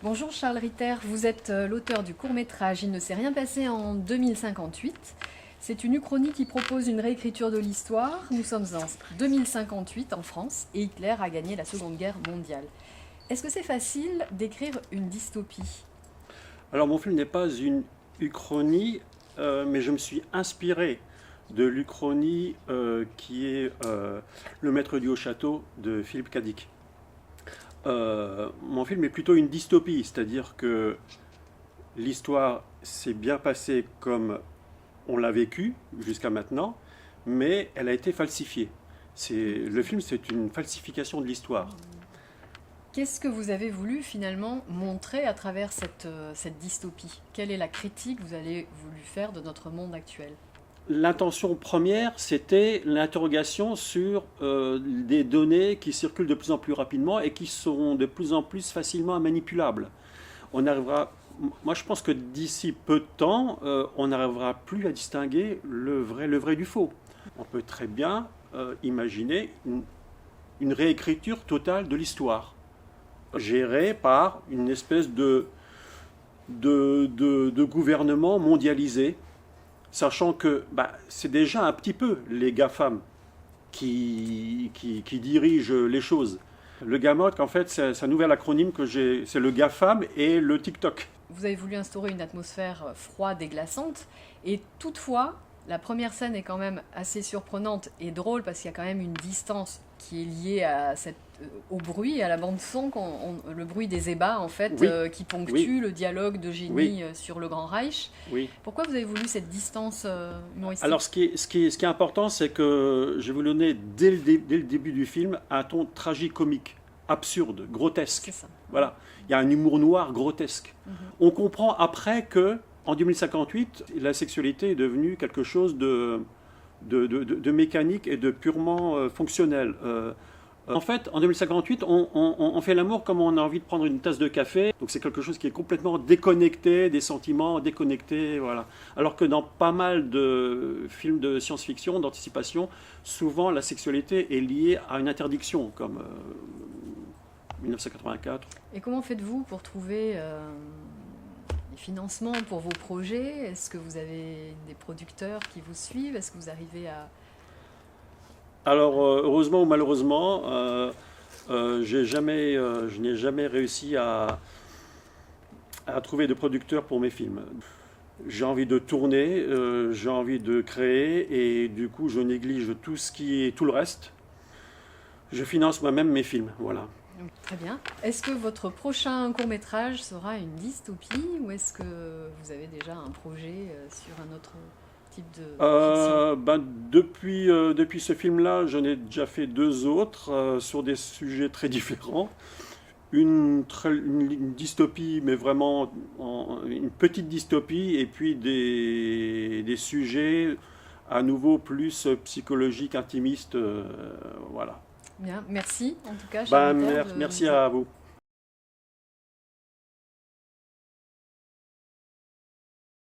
Bonjour Charles Ritter, vous êtes l'auteur du court-métrage Il ne s'est rien passé en 2058. C'est une uchronie qui propose une réécriture de l'histoire. Nous sommes en 2058 en France et Hitler a gagné la Seconde Guerre mondiale. Est-ce que c'est facile d'écrire une dystopie? Alors mon film n'est pas une uchronie, mais je me suis inspiré de l'uchronie qui est Le Maître du Haut Château de Philippe Cadic. Mon film est plutôt une dystopie, c'est-à-dire que l'histoire s'est bien passée comme on l'a vécu jusqu'à maintenant, mais elle a été falsifiée. Le film, c'est une falsification de l'histoire. Qu'est-ce que vous avez voulu finalement montrer à travers cette dystopie? Quelle est la critique que vous avez voulu faire de notre monde actuel? L'intention première, c'était l'interrogation sur des données qui circulent de plus en plus rapidement et qui seront de plus en plus facilement manipulables. On arrivera, moi, je pense que d'ici peu de temps, on n'arrivera plus à distinguer le vrai du faux. On peut très bien imaginer une réécriture totale de l'histoire, gérée par une espèce de gouvernement mondialisé, sachant que c'est déjà un petit peu les GAFAM qui dirigent les choses. Le GAMOC, en fait, c'est un nouvel acronyme que j'ai, c'est le GAFAM et le TikTok. Vous avez voulu instaurer une atmosphère froide et glaçante, et toutefois, la première scène est quand même assez surprenante et drôle parce qu'il y a quand même une distance qui est liée à au bruit, à la bande son, le bruit des ébats en fait, Oui. qui ponctue Oui. le dialogue d'Eugénie Oui. Sur le Grand Reich. Oui. Pourquoi vous avez voulu cette distance humoristique? Alors, ce qui est important, c'est que j'ai voulu donner, dès le début du film, un ton tragicomique, absurde, grotesque. C'est ça. Voilà. Il y a un humour noir grotesque. On comprend après que, en 2058, la sexualité est devenue quelque chose de mécanique et de purement fonctionnel. En fait, en 2058, on fait l'amour comme on a envie de prendre une tasse de café. Donc c'est quelque chose qui est complètement déconnecté des sentiments, déconnecté, voilà. Alors que dans pas mal de films de science-fiction, d'anticipation, souvent la sexualité est liée à une interdiction, comme 1984. Et comment faites-vous pour trouver les financements pour vos projets? Est-ce que vous avez des producteurs qui vous suivent? Est-ce que vous arrivez à... Alors, heureusement ou malheureusement, je n'ai jamais réussi à trouver de producteurs pour mes films. J'ai envie de tourner, j'ai envie de créer, et du coup, je néglige tout le reste. Je finance moi-même mes films, voilà. Très bien. Est-ce que votre prochain court-métrage sera une dystopie ou est-ce que vous avez déjà un projet sur un autre type de fiction? Depuis ce film-là, j'en ai déjà fait deux autres sur des sujets très différents. Une dystopie, mais vraiment une petite dystopie, et puis des sujets à nouveau plus psychologiques, intimistes, voilà. Bien, merci en tout cas. Charles Ritter, Merci à vous.